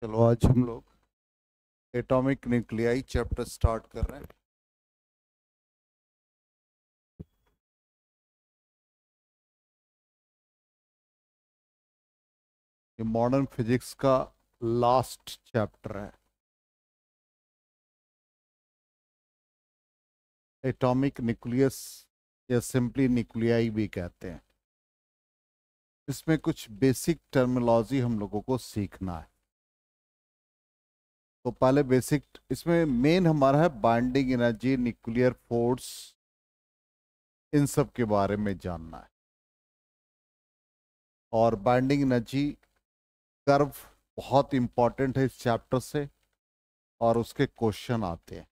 चलो आज हम लोग एटॉमिक न्यूक्लियाई चैप्टर स्टार्ट कर रहे हैं। ये मॉडर्न फिजिक्स का लास्ट चैप्टर है। एटॉमिक न्यूक्लियस या सिंपली न्यूक्लियाई भी कहते हैं। इसमें कुछ बेसिक टर्मिनोलॉजी हम लोगों को सीखना है। तो पहले बेसिक इसमें मेन हमारा है बाइंडिंग एनर्जी, न्यूक्लियर फोर्स, इन सब के बारे में जानना है। और बाइंडिंग एनर्जी कर्व बहुत इंपॉर्टेंट है इस चैप्टर से, और उसके क्वेश्चन आते हैं।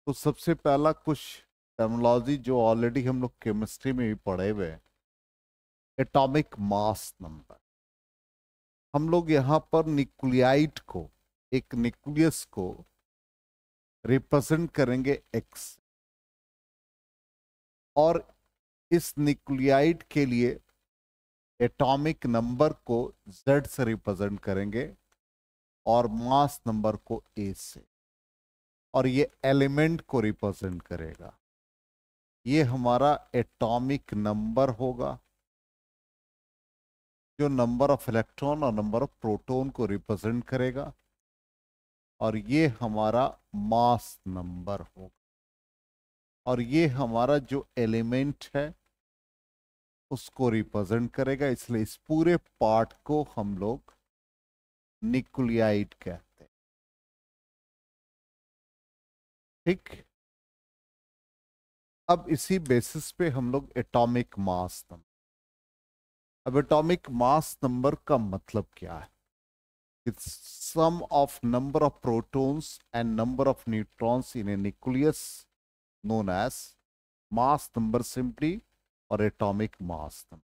तो सबसे पहला कुछ टर्मिनोलॉजी जो ऑलरेडी हम लोग केमिस्ट्री में भी पढ़े हुए हैं, एटॉमिक मास नंबर। हम लोग यहाँ पर न्यूक्लियाइड को, एक न्यूक्लियस को रिप्रेजेंट करेंगे एक्स, और इस न्यूक्लियाइड के लिए एटॉमिक नंबर को जेड से रिप्रेजेंट करेंगे और मास नंबर को ए से, और ये एलिमेंट को रिप्रेजेंट करेगा। ये हमारा एटॉमिक नंबर होगा जो नंबर ऑफ इलेक्ट्रॉन और नंबर ऑफ प्रोटॉन को रिप्रेजेंट करेगा, और ये हमारा मास नंबर होगा। और ये हमारा जो एलिमेंट है उसको रिप्रेजेंट करेगा। इसलिए इस पूरे पार्ट को हम लोग न्यूक्लियाइड कहते हैं। ठीक, अब इसी बेसिस पे हम लोग एटॉमिक मास नंबर। अब एटॉमिक मास नंबर का मतलब क्या है? It's sum of number of protons and number of neutrons in a nucleus known as mass number simply, और एटॉमिक मास नंबर,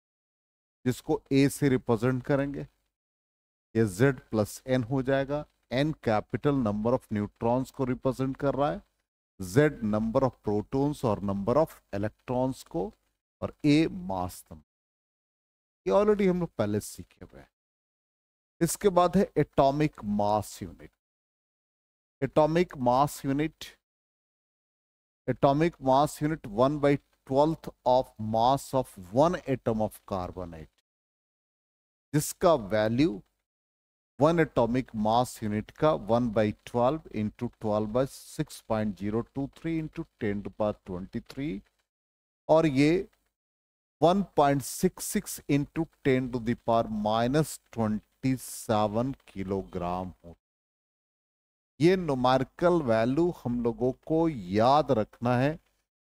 जिसको A से रिप्रेजेंट करेंगे। ये Z प्लस N हो जाएगा। N capital number of neutrons को represent कर रहा है, Z नंबर ऑफ प्रोटॉन्स और नंबर ऑफ इलेक्ट्रॉन्स को, और A मास नंबर। ये ऑलरेडी हम लोग पहले सीखे हुए हैं। इसके बाद है atomic mass unit. Atomic mass unit, atomic mass unit 1/12 of mass of one atom of carbonate, जिसका value one atomic mass unit का 1/12 इंटू 12/6.023 इंटू 10⁻23, और ये 1.66 इंटू 10⁻⁻27 किलोग्राम हो। ये न्यूमेरिकल वैल्यू हम लोगों को याद रखना है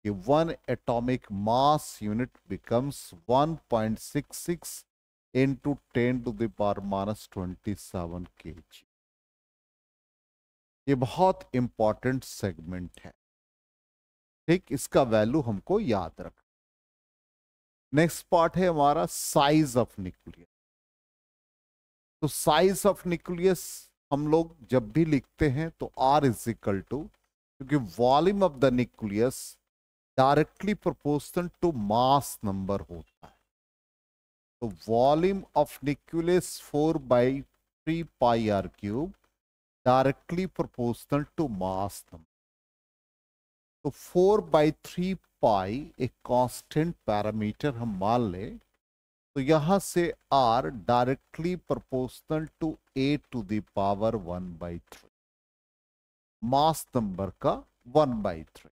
कि one atomic mass unit becomes 1.66 into 10⁻⁻27 kg। ये बहुत इंपॉर्टेंट सेगमेंट है। ठीक, इसका वैल्यू हमको याद रखना। नेक्स्ट पार्ट है हमारा साइज ऑफ न्यूक्लियस। तो साइज ऑफ न्यूक्लियस हम लोग जब भी लिखते हैं तो R इज इक्वल टू, क्योंकि volume of the nucleus directly proportional to mass number होता है। तो volume of nucleus 4/3πr³ directly proportional to mass number. तो 4/3π एक कांस्टेंट पैरामीटर हम मान ले, तो यहां से R directly proportional to A⁻⁻⁴ mass number का 1/3।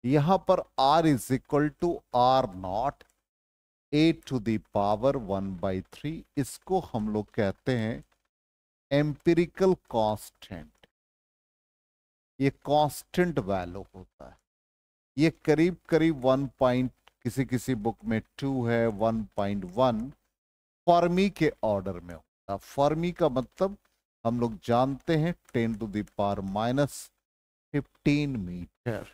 यहां पर R is equal to R0 A⁻⁻⁴। इसको हम लोग कहते हैं एम्पिरिकल कांस्टेंट। ये कांस्टेंट वैल्यू होता है। ये करीब करीब 1 किसी किसी बुक में 2 है, 1.1 फर्मी के ऑर्डर में होता है। फर्मी का मतलब हम लोग जानते हैं 10⁻⁻15 मीटर।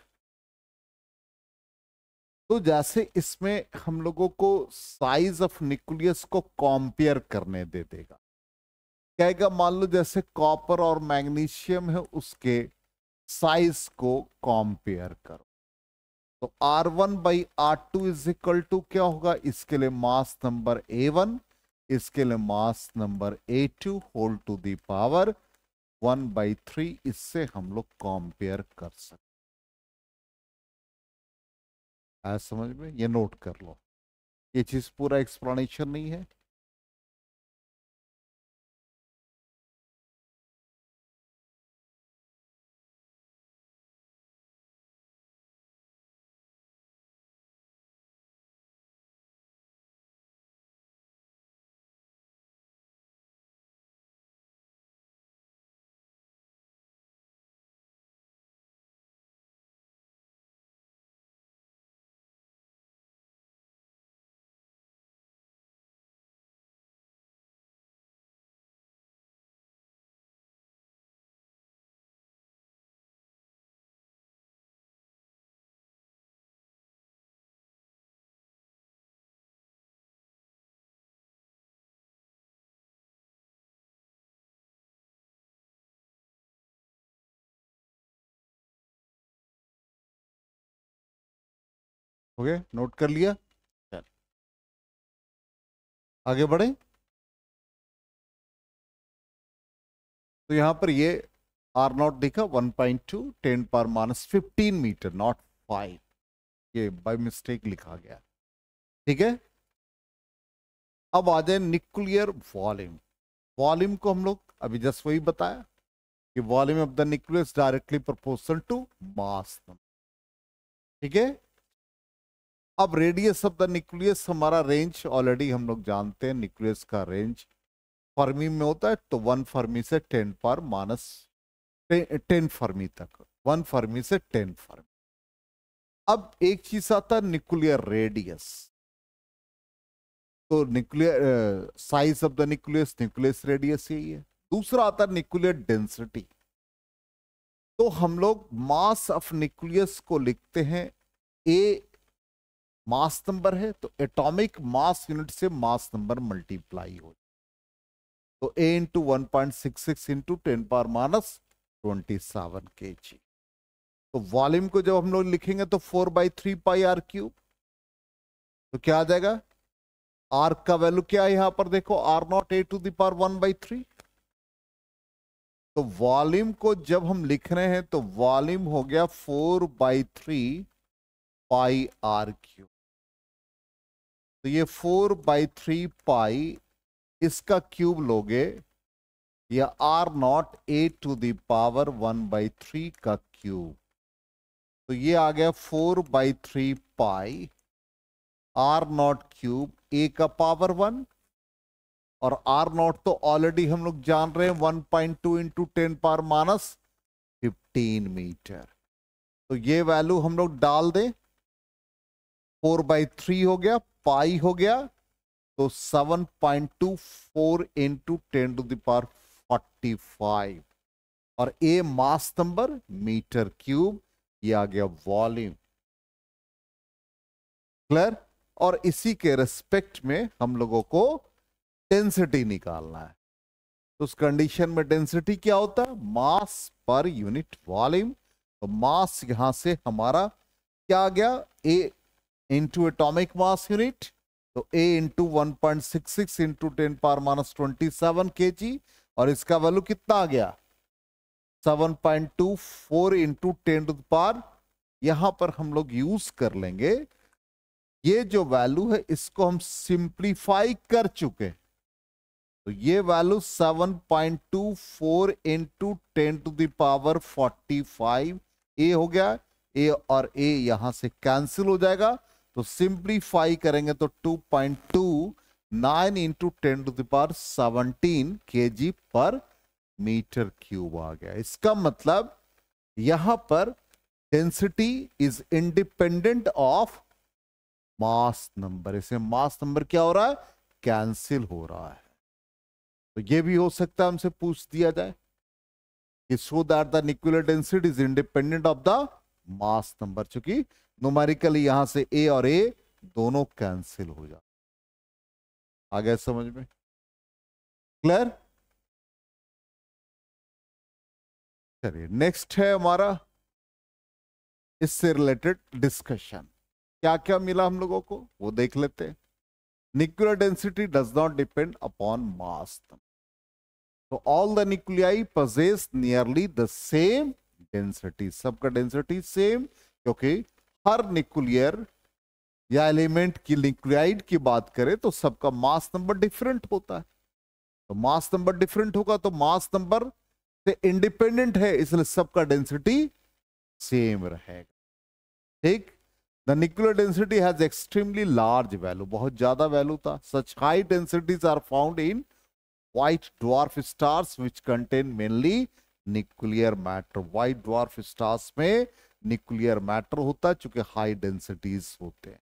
तो जैसे इसमें हम लोगों को साइज ऑफ न्यूक्लियस को कंपेयर करने दे देगा। कहेगा मान लो जैसे कॉपर और मैग्नीशियम है, उसके साइज को कंपेयर करो। तो R1/R2 इज इक्वल टू क्या होगा? इसके लिए मास नंबर A1 इसके लिए mass number A2 whole to the power 1/3, इससे हम लोग कंपेयर कर सकते हैं। समझ में, ये नोट कर लो, ये चीज पूरा एक्सप्लेनेशन नहीं है। ओके, नोट कर लिया। चल, आगे बढ़े। तो यहां पर ये R0 देखा 1.2 10⁻15 मीटर, नॉट 5, ये बाय मिस्टेक लिखा गया। ठीक है, अब आ जाए न्यूक्लियर वॉल्यूम। वॉल्यूम को हम लोग अभी जस्ट वही बताया कि volume of the nucleus directly proportional to mass. ठीक है, अब रेडियस ऑफ द न्यूक्लियस, हमारा रेंज ऑलरेडी हम लोग जानते हैं, न्यूक्लियस का रेंज फर्मी में होता है, तो 1 फर्मी से 10 फर्मी तक, 1 फर्मी से 10 फर्मी। अब एक चीज आता है न्यूक्लियर रेडियस, तो nuclear size of the nucleus, nucleus radius यही है। दूसरा आता है न्यूक्लियर डेंसिटी, तो हम लोग मास ऑफ न्यूक्लियस को लिखते हैं, ए मास नंबर है तो एटॉमिक मास यूनिट से मास नंबर मल्टीप्लाई हो, तो ए इंटू 1.66 इंटू 10⁻27 kg। तो वॉल्यूम को जब हम लोग लिखेंगे तो 4/3 पाई आर क्यूब, तो क्या आ जाएगा, आर का वैल्यू क्या है यहां पर देखो, R0 A⁴ 1/3। तो वॉल्यूम को जब हम लिख रहे हैं तो वॉल्यूम हो गया 4/3 पाई आर क्यूब। तो ये 4/3 पाई, इसका क्यूब लोगे, या R0 A⁴ 1/3 का क्यूब, तो ये आ गया 4/3 पाई R0 क्यूब, ए का पावर 1, और R0 तो ऑलरेडी हम लोग जान रहे हैं 1.2 इंटू 10⁻15 मीटर। तो ये वैल्यू हम लोग डाल दें, 4/3 हो गया, पाई हो गया, तो 7.24 इंटू 10⁻45, और ए मास नंबर मीटर क्यूब, ये आ गया वॉल्यूम। क्लियर। और इसी के रेस्पेक्ट में हम लोगों को डेंसिटी निकालना है, तो उस कंडीशन में डेंसिटी क्या होता है, मास पर यूनिट वॉल्यूम। तो मास यहां से हमारा क्या आ गया, ए इंटू एटॉमिक मास यूनिट, तो ए इंटू 1.66 इंटू 10⁻27 kg, और इसका वैल्यू कितना आ गया, 7.24 इंटू 10⁻, यहां पर हम लोग यूज कर लेंगे, ये जो वैल्यू है इसको हम सिंप्लीफाई कर चुके, तो ये वैल्यू 7.24 इंटू 10⁻45 ए हो गया, ए और ए यहां से कैंसिल हो जाएगा, तो सिंप्लीफाई करेंगे तो 2.29 इंटू 10⁻17 kg पर मीटर क्यूब आ गया। इसका मतलब यहां पर density is independent of mass number, इसे मास नंबर क्या हो रहा है, कैंसिल हो रहा है। तो ये भी हो सकता है हमसे पूछ दिया जाए कि so that the nuclear density is independent of the mass number, चूंकि न्यूमेरिकली यहां से ए और ए दोनों कैंसिल हो जाए। आ गया समझ में, क्लियर। चलिए नेक्स्ट है हमारा इससे रिलेटेड डिस्कशन, क्या क्या मिला हम लोगों को वो देख लेते हैं। Nuclear density does not depend upon mass number. So all the nuclei possess nearly the same density. सबका density same, क्योंकि हर न्यूक्लियर या एलिमेंट की न्यूक्लियाइड की बात करें तो सबका मास नंबर डिफरेंट होता है। तो मास नंबर डिफरेंट होगा तो मास नंबर से इंडिपेंडेंट है, इसलिए सबका डेंसिटी सेम रहेगा। ठीक। The nuclear density has extremely large value, बहुत ज्यादा वैल्यू था। Such high densities are found in white dwarf stars which contain mainly nuclear matter. white dwarf stars में nuclear matter होता है चूंकि high densities होते हैं।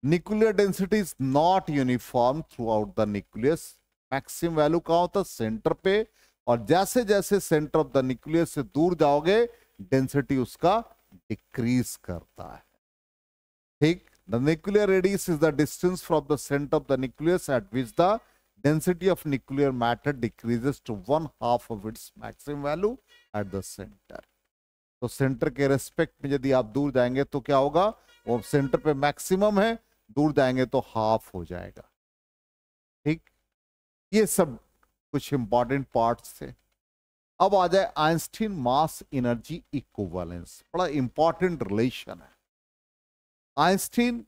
nuclear density is not uniform throughout the nucleus. Maximum value कहाँ होता है? Centre पे। और जैसे जैसे सेंटर ऑफ द न्यूक्लियस से दूर जाओगे डेंसिटी उसका डिक्रीज करता है। ठीक। The nuclear radius is the distance from the centre of the nucleus eight which the density of nuclear matter decreases to 1/2 of its maximum value at the center. तो centre के respect में यदि आप दूर जाएंगे तो क्या होगा? वो सेंटर पे मैक्सिमम है, दूर जाएंगे तो हाफ हो जाएगा। ठीक। ये सब कुछ इंपॉर्टेंट पार्ट्स थे। अब आ जाए आइंस्टीन मास एनर्जी इक्विवेलेंस। बड़ा इंपॉर्टेंट रिलेशन है Einstein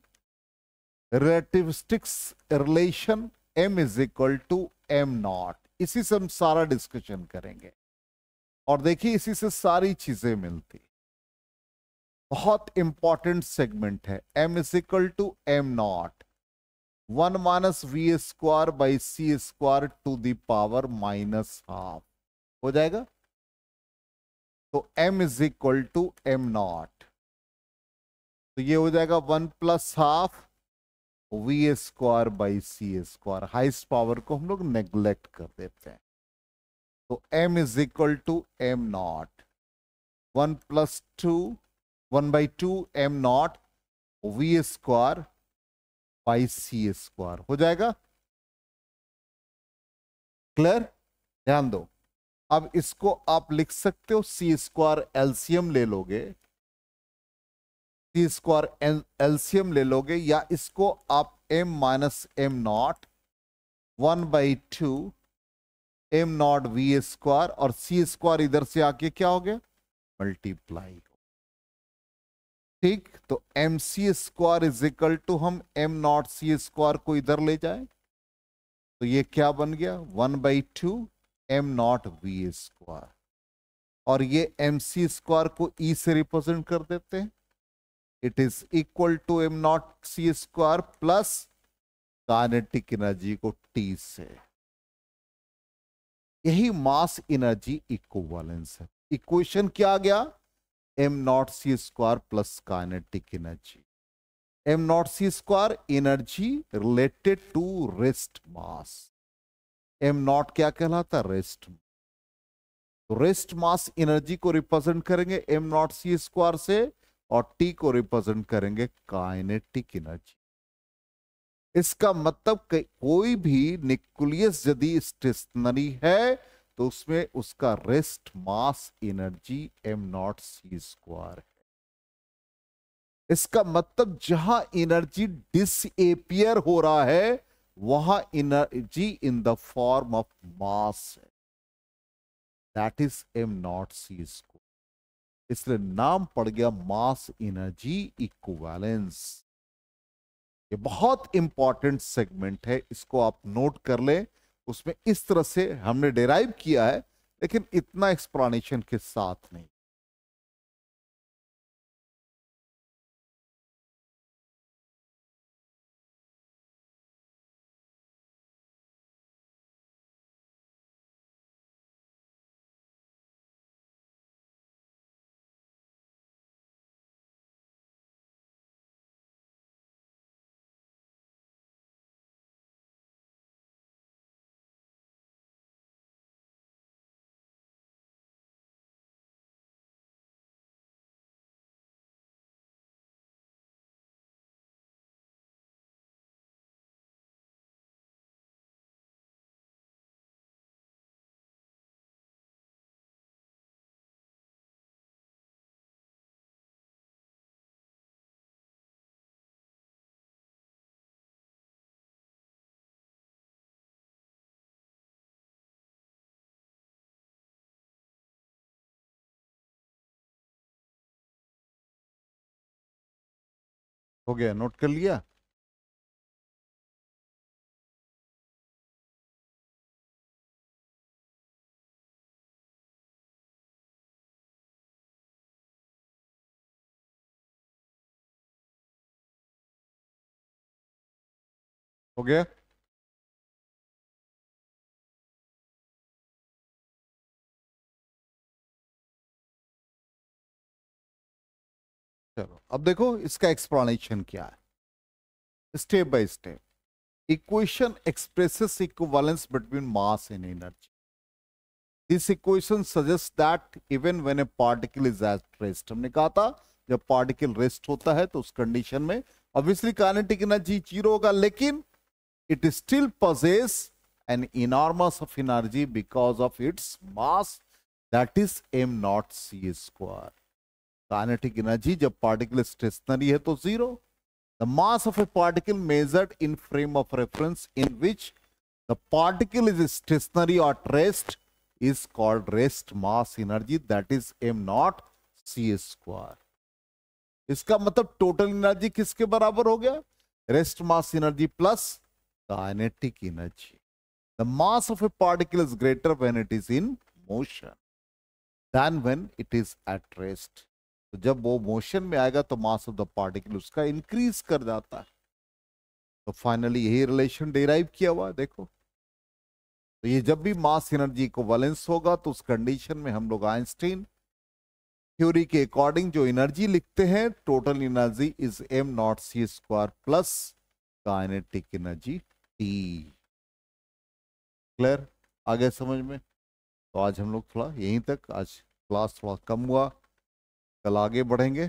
relativistics relation. m is equal to m nought, इसी से हम सारा डिस्कशन करेंगे। और देखिए इसी से सारी चीजें मिलती। बहुत इंपॉर्टेंट सेगमेंट है। m is equal to m not 1 minus V square by C square to the power -12 हो जाएगा। तो m is equal to m not, तो ये हो जाएगा 1 plus half V square by C square. Highest power को हम लोग नेग्लेक्ट कर देते हैं। तो m is equal to m not 1 plus 2 1 by 2 m not V square by C square हो जाएगा। क्लियर? ध्यान दो। अब इसको आप लिख सकते हो सी स्क्वायर एलसीएम ले लोगे, सी स्क्वायर एलसीएम ले लोगे, या इसको आप m minus M not 1/2 m not V square, और सी स्क्वायर इधर से आके क्या हो गया? मल्टीप्लाई। ठीक। तो M C square is equal to, हम m नॉट सी स्क्वायर को इधर ले जाए तो ये क्या बन गया? 1/2 m नॉट वी स्क्वायर, और ये एम सी स्क्वायर को e से रिप्रेजेंट कर देते हैं। It is equal to m not C square plus kinetic energy को t से। यही मास एनर्जी इक्विवेलेंस है। इक्वेशन क्या आ गया? m not C square plus kinetic energy. m not C square energy related to rest mass. m not क्या कहलाता? Rest. तो रेस्ट मास एनर्जी को रिप्रेजेंट करेंगे m नॉट सी स्क्वायर से, और t को रिप्रेजेंट करेंगे काइनेटिक एनर्जी। इसका मतलब कोई भी न्यूक्लियस यदि स्टेशनरी है तो उसमें उसका rest mass energy m not C square है। इसका मतलब जहां एनर्जी डिसएपियर हो रहा है वहां energy in the form of mass है, that is m not C square. इसलिए नाम पड़ गया मास एनर्जी इक्विवेलेंस। ये बहुत इंपॉर्टेंट सेगमेंट है, इसको आप नोट कर लें। उसमें इस तरह से हमने डिराइव किया है, लेकिन इतना एक्सप्लेनेशन के साथ नहीं। हो गया, नोट कर लिया? हो गया? चलो अब देखो इसका एक्सप्लेनेशन क्या है, step by step. Equation expresses equivalence between mass and energy. This equation suggests that even when a particle is at rest, हमने कहा था जब पार्टिकल रेस्ट होता है तो उस कंडीशन में ऑब्वियसली काइनेटिक एनर्जी जीरो होगा, लेकिन it still possess an enormous of energy because of its mass, that is m naught c square. Kinetic energy जब पार्टिकल स्टेशनरी है तो zero. The mass of a particle measured in frame of reference in which the particle is stationary or at rest is called rest mass energy, that is m naught c square. इसका मतलब total energy किसके बराबर हो गया? Rest mass energy plus kinetic energy. The mass of a particle is greater when it is in motion than when it is at rest. तो जब वो motion में आएगा तो मास ऑफ द पार्टिकल उसका इंक्रीज कर जाता है. तो फाइनली यही रिलेशन डेराइव किया हुआ है, देखो. तो ये जब भी मास एनर्जी को बैलेंस होगा तो उस कंडीशन में हम लोग आइंस्टीन थ्योरी के अकॉर्डिंग जो एनर्जी लिखते हैं, total energy is m nought c square plus kinetic energy T. Clear? आ गया समझ में? तो आज हम लोग थोड़ा यहीं तक, आज क्लास थोड़ा कम हुआ, कल आगे बढ़ेंगे.